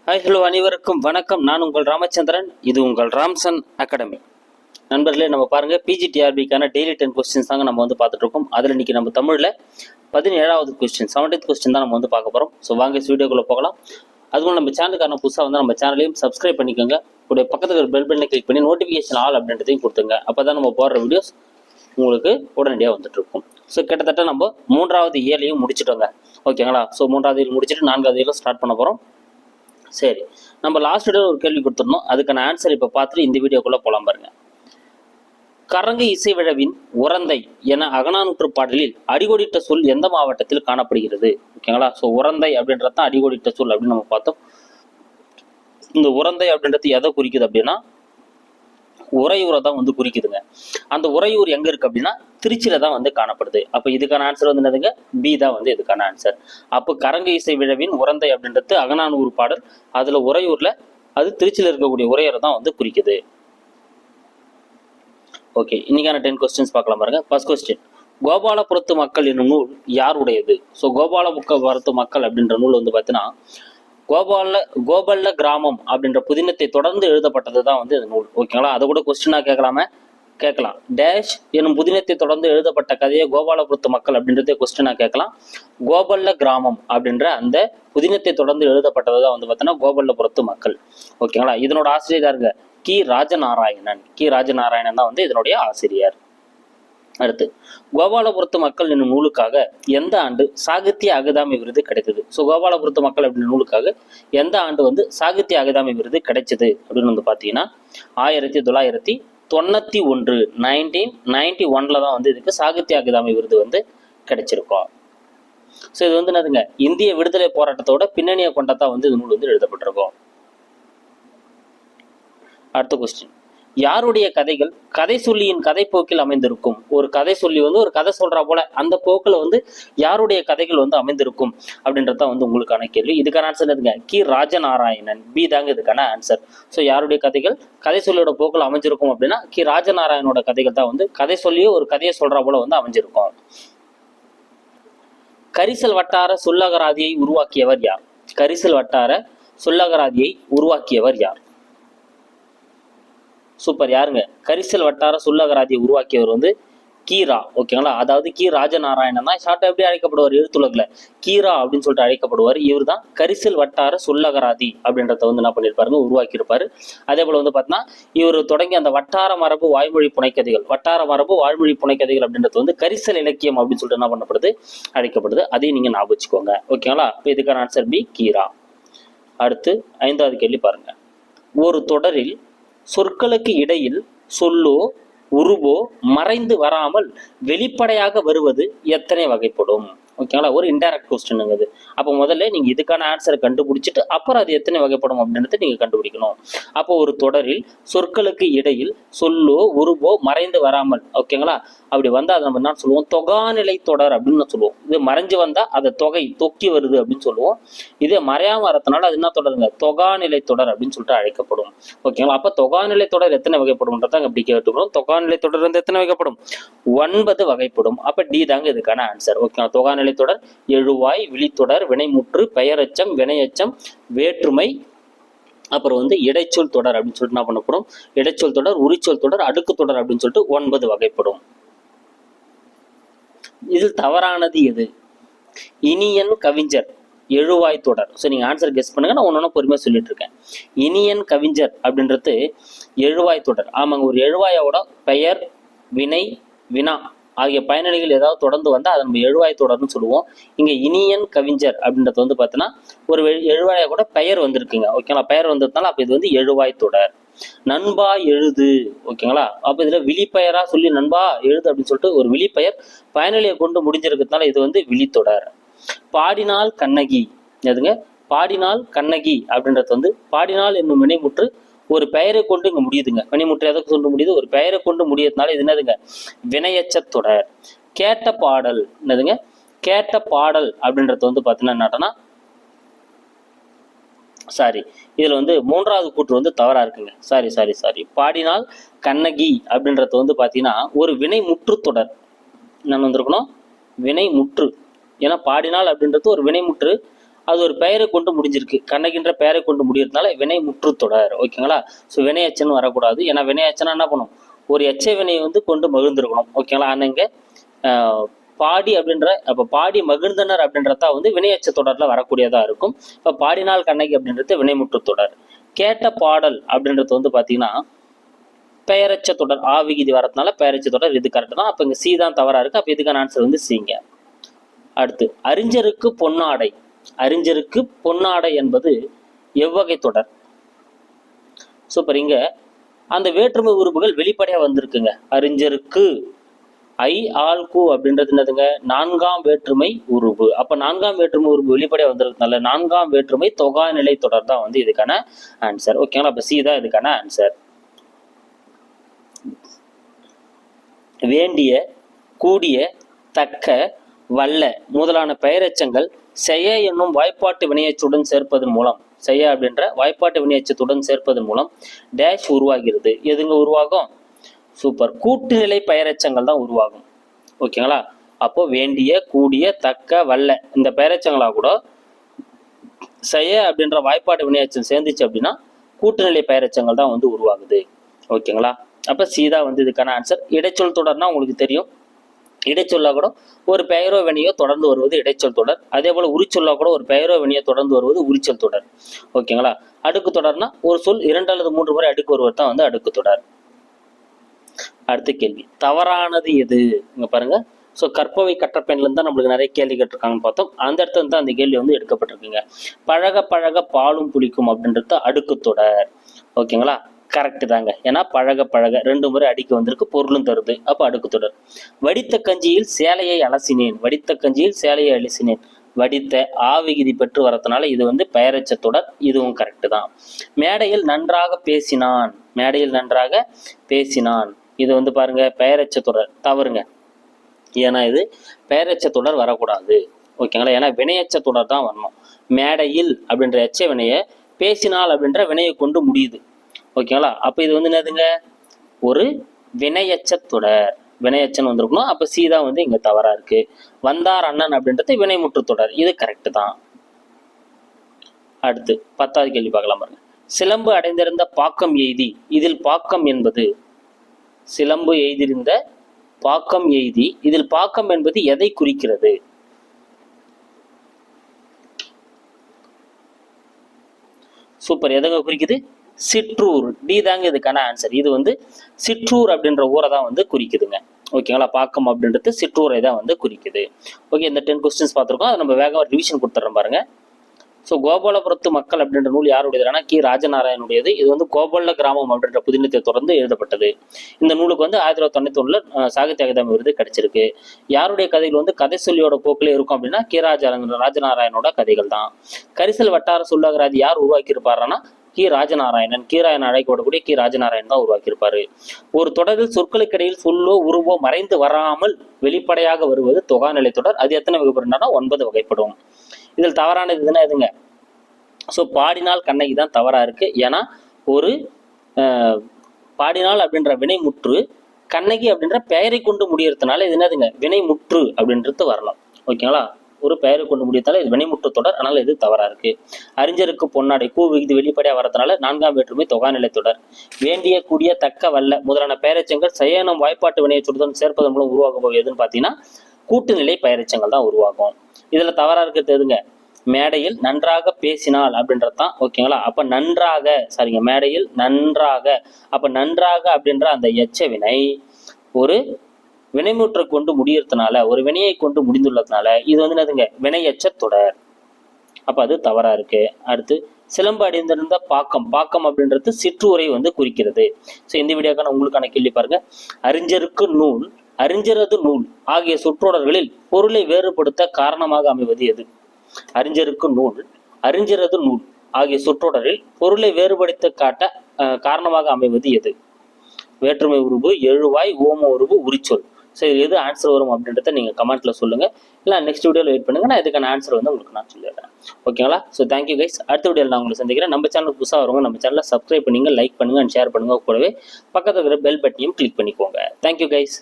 Hi hello அனைவருக்கும் வணக்கம். நான் உங்கள் ராமச்சந்திரன். இது உங்கள் ராம்சன் அகாடமி. நண்பர்களே, நம்ம பாருங்கள், பிஜிடிஆர்பிக்கான டெய்லி 10 கொஸ்டின்ஸ் தாங்க நம்ம வந்து பார்த்துட்டு இருக்கோம். அதில் இன்றைக்கி நம்ம தமிழில் 17வது கொஸ்டின் 17th கொஸ்டின் தான் நம்ம வந்து பார்க்க போகிறோம். ஸோ வாங்க வீடியோக்குள்ளே போகலாம். அதுவும் நம்ம சேனலுக்கான புதுசாக வந்து நம்ம சேனலையும் சப்ஸ்கிரைப் பண்ணிக்கோங்க. உடைய பக்கத்துக்கு பெல் பட்டனை கிளிக் பண்ணி நோட்டிஃபிகேஷன் ஆல் அப்படின்றதையும் கொடுத்துங்க. அப்போ தான் நம்ம போடுற வீடியோஸ் உங்களுக்கு உடனடியாக வந்துட்டு இருக்கும். ஸோ கிட்டத்தட்ட நம்ம 3வது இயர்லையும் முடிச்சிட்டோங்க. ஓகேங்களா? ஸோ 3வது இயர் முடிச்சுட்டு 4வது இயரில் ஸ்டார்ட் பண்ண போகிறோம். சரி, நம்ம லாஸ்ட் வீடியோ ஒரு கேள்வி கொடுத்துருந்தோம். அதுக்கான ஆன்சர் இப்போ பார்த்துட்டு இந்த வீடியோக்குள்ளே போகலாம் பாருங்க. கரங்கு இசை விழவின் உரந்தை என அகநானூற்று பாடலில் அடிகோடிட்ட சொல் எந்த மாவட்டத்தில் காணப்படுகிறது? ஓகேங்களா? ஸோ உரந்தை அப்படின்றது தான் அடிகோடிட்ட சொல் அப்படின்னு நம்ம பார்த்தோம். இந்த உரந்தை அப்படின்றது எதை குறிக்குது அப்படின்னா உறையூரை தான் வந்து குறிக்குதுங்க. அந்த உறையூர் எங்க இருக்கு அப்படின்னா திருச்சியில தான் வந்து காணப்படுது. அப்ப இதுக்கான ஆன்சர் வந்து என்னதுங்க? பி தான் வந்து இதுக்கான ஆன்சர். அப்போ கரங்கு இசை விழவின் உரந்தை அப்படின்றது அகநானூறு பாடல். அதுல உறையூர்ல அது திருச்சியில இருக்கக்கூடிய உறையூரை தான் வந்து குறிக்குது. ஓகே, இன்னைக்கான 10 கொஸ்டின்ஸ் பார்க்கலாம் பாருங்க. ஃபர்ஸ்ட் கொஸ்டின், கோபாலபுரத்து மக்கள் என்னும் நூல் யாருடையது? ஸோ கோபாலபுரத்து மக்கள் அப்படின்ற நூல் வந்து பார்த்தீங்கன்னா கோபல்ல கிராமம் அப்படின்ற புதினத்தை தொடர்ந்து எழுதப்பட்டது தான் வந்து இந்த நூல். ஓகேங்களா? அதை கூட கொஸ்டினா கேட்கலாம். டேஷ் எனும் புதினத்தை தொடர்ந்து எழுதப்பட்ட கதையை கோபாலபுரத்து மக்கள் அப்படின்றதே கொஸ்டினா கேட்கலாம். கோபல்ல கிராமம் அப்படின்ற அந்த புதினத்தை தொடர்ந்து எழுதப்பட்டது தான் வந்து பார்த்தீங்கன்னா கோபல்லபுரத்து மக்கள். ஓகேங்களா? இதனோட ஆசிரியர் யாருங்க? கி ராஜநாராயணன் தான் வந்து இதனுடைய ஆசிரியர். அடுத்து, கோபாலபுரத்து மக்கள் என்னும் நூலுக்காக எந்த ஆண்டு சாகித்ய அகாதமி விருது கிடைத்தது? ஸோ கோபாலபுரத்து மக்கள் அப்படின்ற நூலுக்காக எந்த ஆண்டு வந்து சாகித்ய அகாதமி விருது கிடைச்சது அப்படின்னு வந்து பார்த்தீங்கன்னா 1991 1991 தான் வந்து இதுக்கு சாகித்ய அகாதமி விருது வந்து கிடைச்சிருக்கும். ஸோ இது வந்து என்னதுங்க? இந்திய விடுதலை போராட்டத்தோட பின்னணியை கொண்டதான் வந்து இது நூல் வந்து எழுதப்பட்டிருக்கும். அடுத்த கொஸ்டின், யாருடைய கதைகள் கதை சொல்லியின் கதை போக்கில் அமைந்திருக்கும்? ஒரு கதை சொல்லி வந்து ஒரு கதை சொல்றா போல அந்த போக்கில் வந்து யாருடைய கதைகள் வந்து அமைந்திருக்கும் அப்படின்றதான் வந்து உங்களுக்கான கேள்வி. இதுக்கான ஆன்சர் எதுங்க? கி ராஜநாராயணன். பி தாங்க இதுக்கான ஆன்சர். ஸோ யாருடைய கதைகள் கதை சொல்லியோட போக்கில் அமைஞ்சிருக்கும் அப்படின்னா கி ராஜநாராயணனோட கதைகள் தான் வந்து கதை சொல்லியோ ஒரு கதையை சொல்றா போல வந்து அமைஞ்சிருக்கும். கரிசல் வட்டார சொல்லகராதியை உருவாக்கியவர் யார்? கரிசல் வட்டார சொல்லகராதியை உருவாக்கியவர் யார்? சூப்பர், யாருங்க? கரிசல் வட்டார சொல்லகராதியை உருவாக்கியவர் வந்து கீரா. ஓகேங்களா? அதாவது கி ராஜநாராயணன் தான் ஷார்ட்டா எப்படி அழைக்கப்படுவார் எழுத்துலகில்? கீரா அப்படின்னு சொல்லிட்டு அழைக்கப்படுவார். இவர் தான் கரிசல் வட்டார சொல்லகராதி அப்படின்றத வந்து என்ன பண்ணியிருப்பாருங்க? உருவாக்கியிருப்பாரு. அதே போல வந்து பார்த்தீங்கன்னா இவர் தொடங்கி அந்த வட்டார மரபு வாய்மொழி புனைக்கதைகள் அப்படின்றது வந்து கரிசல் இலக்கியம் அப்படின்னு சொல்லிட்டு என்ன பண்ணப்படுது? அழைக்கப்படுது. அதையும் நீங்க ஞாபகம் வச்சுக்கோங்க. ஓகேங்களா? இப்போ இதுக்கான ஆன்சர் பி, கீரா. அடுத்து 5வது கேள்வி பாருங்க. ஒரு தொடரில் சொற்களுக்கு இடையில் சொல்லோ உருவோ மறைந்து வராமல் வெளிப்படையாக வருவது எத்தனை வகைப்படும்? ஓகேங்களா? ஒரு இன்டைரக்ட் கொஸ்டின் அது. அப்போ முதல்ல நீங்க இதுக்கான ஆன்சரை கண்டுபிடிச்சிட்டு அப்புறம் அது எத்தனை வகைப்படும் அப்படின்றத நீங்க கண்டுபிடிக்கணும். அப்போ ஒரு தொடரில் சொற்களுக்கு இடையில் சொல்லோ உருவோ மறைந்து வராமல், ஓகேங்களா, அப்படி வந்தா அதை நம்ம என்ன சொல்லுவோம்? தொகாநிலை தொடர் அப்படின்னு சொல்லுவோம். இது மறைஞ்சு வந்தா அதை தொக்கி வருது அப்படின்னு சொல்லுவோம். இதே மறையாம வரதுனால அது என்ன தொடருங்க? தொகாநிலை தொடர் அப்படின்னு சொல்லிட்டு அழைக்கப்படும். ஓகேங்களா? அப்ப தொகாநிலை தொடர் எத்தனை வகைப்படும்ன்றத அப்படி கேட்டுக்கணும். தொகாநிலை தொடர் வந்து எத்தனை வகைப்படும்? 9 வகைப்படும். அப்ப டி தாங்க இதுக்கான ஆன்சர். ஓகேங்களா? தொகாநிலை தொடர் எழுவாய், விழித்தொடர், வினைமுற்று, பெயரச்சம், வினையச்சம், வேற்றுமை, அப்புறம் வந்து இடைச்சொல் தொடர் அப்படின்னு சொல்லிட்டு என்ன பண்ணப்படும்? இடைச்சொல் தொடர், உரிச்சொல் தொடர், அடுக்கு தொடர் அப்படின்னு சொல்லிட்டு 9 வகைப்படும். இதில் தவறானது எது? இனியன் கவிஞர் எழுவாய் தொடர். ஸோ நீங்க ஆன்சர் கெஸ் பண்ணுங்க. நான் ஒன்னொன்னு பொறுமையா சொல்லிட்டு இருக்கேன். இனியன் கவிஞர் அப்படின்றது எழுவாய் தொடர். ஆமாங்க, ஒரு எழுவாயோட பெயர், வினை, வினா ஆகிய பயனிலைகள் ஏதாவது தொடர்ந்து வந்தால் அதை நம்ம எழுவாய் தொடர்னு சொல்லுவோம். இங்கே இனியன் கவிஞர் அப்படின்றது வந்து பார்த்தீங்கன்னா ஒரு எழுவாய கூட பெயர் வந்திருக்குங்க. ஓகேங்களா? பெயர் வந்ததுனால அப்போ இது வந்து எழுவாய் தொடர். நண்பா எழுது. ஓகேங்களா? அப்போ இதில் விழிப்பெயரா சொல்லி நண்பா எழுது அப்படின்னு சொல்லிட்டு ஒரு விழிப்பெயர் பயனிலையை கொண்டு முடிஞ்சிருக்கிறதுனால இது வந்து விழித்தொடர். பாடினால் கண்ணகி. எதுங்க? பாடினால் கண்ணகி அப்படின்றது வந்து பாடினால் என்னும் வினைமுற்று ஒரு பெயரை கொண்டு இங்க முடியுதுங்க. வினைமுற்று எதை கொண்டு முடியுது? ஒரு பெயரை கொண்டு முடியறதுனால இது என்னதுங்க? வினையச்ச தொடர். கேட்ட பாடல். என்னதுங்க? கேட்ட பாடல் அப்படின்றது வந்து பார்த்தீங்கன்னா என்னன்னா இதுல வந்து 3வது கூற்று வந்து தவறா இருக்குங்க. சாரி. பாடினால் கண்ணகி அப்படின்றது வந்து பார்த்தீங்கன்னா ஒரு வினை முற்று தொடர். என்ன வந்திருக்கணும்? வினை முற்று. ஏன்னா பாடினால் அப்படின்றது ஒரு வினைமுற்று. அது ஒரு பெயரை கொண்டு முடிஞ்சிருக்கு. கண்ணகின்ற பெயரை கொண்டு முடியறதுனால வினை முற்று தொடர். ஓகேங்களா? ஸோ வினையச்சன்னு வரக்கூடாது. ஏன்னா வினையச்சனா என்ன பண்ணும், ஒரு எச்ச வினையை வந்து கொண்டு மகிழ்ந்திருக்கணும். ஓகேங்களா? ஆனால் இங்கே பாடி அப்படின்ற, அப்போ பாடி மகிழ்ந்தனர் அப்படின்றதா வந்து வினையச்ச தொடர்ல வரக்கூடியதா இருக்கும். இப்போ பாடினால் கண்ணகி அப்படின்றது வினைமுற்று தொடர். கேட்ட பாடல் அப்படின்றது வந்து பார்த்தீங்கன்னா பெயரச்ச தொடர், விகுதி வரதுனால பெயரச்ச தொடர், இது கரெக்ட் தான். அப்போ இங்கே சி தான் தவறா இருக்கு. அப்போ இதுக்கான ஆன்சர் வந்து சிங்க. அடுத்து அறிஞருக்கு பொன்னாடை. அறிஞருக்கு பொன்னாடை என்பது எவ்வகை தொடர்? சூப்பர். இங்க அந்த வேற்றுமை உறுப்புகள் வெளிப்படையா வந்திருக்குங்க. அறிஞருக்கு ஐ ஆல் கு அப்படின்றது என்னதுங்க, நான்காம் வேற்றுமை உறுப்பு. அப்ப நான்காம் வேற்றுமை உறுப்பு வெளிப்படையா வந்திருக்கிறதுனால நான்காம் வேற்றுமை தொகாநிலை தொடர் தான் வந்து இதுக்கான ஆன்சர். ஓகேங்களா? அப்ப சி தான் இதுக்கான ஆன்சர். வேண்டிய, கூடிய, தக்க, வல்ல முதலான பெயரெச்சங்கள் செய்ய என்னும் வாய்ப்பாட்டு வினையச்சுடன் சேர்ப்பதன் மூலம், செய்ய அப்படின்ற வாய்ப்பாட்டு வினையச்சத்துடன் சேர்ப்பதன் மூலம் டேஷ் உருவாகிறது. எதுங்க உருவாகும்? சூப்பர். கூட்டுநிலை பெயரெச்சங்கள் தான் உருவாகும். ஓகேங்களா? அப்போ வேண்டிய, கூடிய, தக்க, வல்ல இந்த பெயரெச்சங்களா கூட செய்ய அப்படின்ற வாய்ப்பாட்டு வினையச்சம் சேர்ந்துச்சு அப்படின்னா கூட்டுநிலை பெயரெச்சங்கள் தான் வந்து உருவாகுது. ஓகேங்களா? அப்ப சீதா வந்து இதுக்கான ஆன்சர். இடைச்சொல் தொடர்னா உங்களுக்கு தெரியும். இடைச்சொல்லா கூட ஒரு பெயரோ வினையோ தொடர்ந்து வருவது இடைச்சொல் தொடர். அதே போல உரிச்சொல்லா கூட ஒரு பெயரோ வினையோ தொடர்ந்து வருவது உரிச்சொல் தொடர். ஓகேங்களா? அடுக்கு தொடர்னா ஒரு சொல் 2 அல்லது 3 முறை அடுக்கு வருவது தான் வந்து அடுக்கு தொடர். அடுத்த கேள்வி, தவறானது எது? இங்க பாருங்க. ஸோ கற்பவை கற்றப்பெண்ல இருந்து தான் நம்மளுக்கு நிறைய கேள்வி கேட்டிருக்காங்கன்னு பார்த்தோம். அந்த இடத்துல தான் அந்த கேள்வி வந்து எடுக்கப்பட்டிருக்குங்க. பழக பழக பாலும் புளிக்கும் அப்படின்றது அடுக்கு தொடர். ஓகேங்களா? கரெக்ட் தாங்க. ஏன்னா பழக பழக 2 முறை அடிக்க வந்திருக்கு, பொருளும் தருது. அப்ப அடுக்கு தொடர். வடித்த கஞ்சியில் சேலையை அலசினேன். வடித்த கஞ்சியில் சேலையை அலசினேன். வடித்த விகுதி பெற்று வரதுனால இது வந்து பெயரச்ச தொடர். இதுவும் கரெக்ட் தான். மேடையில் நன்றாக பேசினான். மேடையில் நன்றாக பேசினான். இது வந்து பாருங்க பெயரச்ச தொடர். தவறுங்க. ஏன்னா இது பெயரச்ச தொடர் வரக்கூடாது. ஓகேங்களா? ஏன்னா வினையச்ச தொடர் தான் வரணும். மேடையில் அப்படின்ற எச்ச வினையை பேசினால் அப்படின்ற வினையை கொண்டு முடியுது. ஓகேங்களா? அப்ப இது வந்து என்னதுங்க, ஒரு வினையச்ச தொடர். வினையச்சன் வந்திருக்கணும். அப்ப சி தான் வந்து இங்க தவறா இருக்கு. வந்தார் அண்ணன் அப்படின்றது வினைமுற்று தொடர். இது கரெக்ட் தான். அடுத்து 10வது கேள்வி பார்க்கலாம் பாருங்க. சிலம்பு அடைந்திருந்த பாக்கம் எய்தி. இதில் பாக்கம் என்பது, சிலம்பு எய்திருந்த பாக்கம் எய்தி, இதில் பாக்கம் என்பது எதை குறிக்கிறது? சூப்பர். எதங்க குறிக்குது? சிற்றூர். டி தாங்க இதுக்கான ஆன்சர். இது வந்து சிற்றூர் அப்படின்ற ஊரை தான் வந்து குறிக்குதுங்க. ஓகேங்களா? பாக்கம் அப்படின்றது சிற்றூரை தான் வந்து குறிக்குது. ஓகே, இந்த 10 கொஸ்டின்ஸ் பார்த்துருக்கோம். அதை நம்ம வேகமாக ரிவிஷன் கொடுத்துட்றோம் பாருங்க. ஸோ கோபாலபுரத்து மக்கள் அப்படின்ற நூல் யாருடையதுனா கி ராஜநாராயணுடையது. இது வந்து கோபால கிராமம் அப்படின்ற புதினத்தை தொடர்ந்து எழுதப்பட்டது. இந்த நூலுக்கு வந்து 1991 சாகித்ய அகாதமி விருது கிடைச்சிருக்கு. யாருடைய கதைகள் வந்து கதை சொல்லியோட போக்கிலே இருக்கும் அப்படின்னா கி ராஜநாராயணோட கதைகள் தான். கரிசல் வட்டார சொல்லகராதி யார் உருவாக்கியிருப்பாருன்னா கி ராஜநாராயணன். கீராயன் அழைக்கப்படக்கூடிய கி ராஜநாராயணன் தான் உருவாக்கியிருப்பாரு. ஒரு தொடரில் சொற்களுக்கு இடையில் சொல்லோ உருவோ மறைந்து வராமல் வெளிப்படையாக வருவது தொகாநிலை தொடர். அது எத்தனை வகைப்படும்னா 9 வகைப்படும். இதில் தவறானது இதுனா எதுங்க? ஸோ பாடினால் கண்ணகி தான் தவறா இருக்கு. ஏன்னா ஒரு பாடினால் அப்படின்ற வினைமுற்று கண்ணகி அப்படின்ற பெயரை கொண்டு முடியறதுனால இது என்னதுங்க, வினைமுற்று அப்படின்றது வரலாம். ஓகேங்களா? ஒரு பெயரை கொண்டு முடியறதுனால இது வினைமுற்று தொடர். அதனால இது தவறா இருக்கு. அறிஞருக்கு பொன்னாடை விகுதி வெளிப்படையா வரதுனால 4ஆம் வேற்றுமை தொகாநிலை தொடர். வேண்டிய, கூடிய, தக்க, வல்ல முதலான பெயரெச்சங்கள் செயனம் வாய்ப்பாட்டு வினையச்சுடன் சேர்ப்பதன் மூலம் உருவாக போகுது எதுன்னு பார்த்தீங்கன்னா கூட்டுநிலை பெயரெச்சங்கள் தான் உருவாகும். இதுல தவறா இருக்கிறது எதுங்க? மேடையில் நன்றாக பேசினால் அப்படின்றது தான். ஓகேங்களா? அப்ப நன்றாக, சரிங்க, மேடையில் நன்றாக, அப்ப நன்றாக அப்படின்ற அந்த எச்ச வினை ஒரு வினைமுற்றை கொண்டு முடியறதுனால, ஒரு வினையை கொண்டு முடிந்துள்ளதுனால இது வந்து என்னதுங்க, வினையச்ச தொடர். அப்ப அது தவறா இருக்கு. அடுத்து சிலம்பு அடைந்திருந்த பாக்கம். பாக்கம் அப்படின்றது சிற்றூரை வந்து குறிக்கிறது. ஸோ இந்த வீடியோக்கான உங்களுக்கான கேள்வி பாருங்க. அறிஞருக்கு நூல், அறிஞரது நூல் ஆகிய சொற்றொடர்களில் பொருளை வேறுபடுத்த காரணமாக அமைவது எது? அறிஞருக்கு நூல், அறிஞரது நூல் ஆகிய சொற்றொடரில் பொருளை வேறுபடுத்த காட்ட காரணமாக அமைவது எது? வேற்றுமை உருவு, எழுவாய், ஓம உருவு, உரிச்சொல். ஸோ இது எது ஆன்சர் வரும் அப்படின்றத நீங்க கமெண்ட்ல சொல்லுங்க. இல்லை நெக்ஸ்ட் வீடியோவில் வெயிட் பண்ணுங்க. நான் இதுக்கான ஆன்சர் வந்து உங்களுக்கு நான் சொல்லிடுறேன். ஓகேங்களா? So thank you guys. அடுத்த வீடியோவில் நான் உங்களை சந்திக்கிறேன். நம்ம சேனல் புதுசாக வரவங்க நம்ம சேனலை சப்ஸ்கிரைப் பண்ணுங்க, லைக் பண்ணுங்க அண்ட் ஷேர் பண்ணுங்க. கூடவே பக்கத்தில் இருக்கிற பெல் பட்டனையும் கிளிக் பண்ணிக்கோங்க. Thank you guys.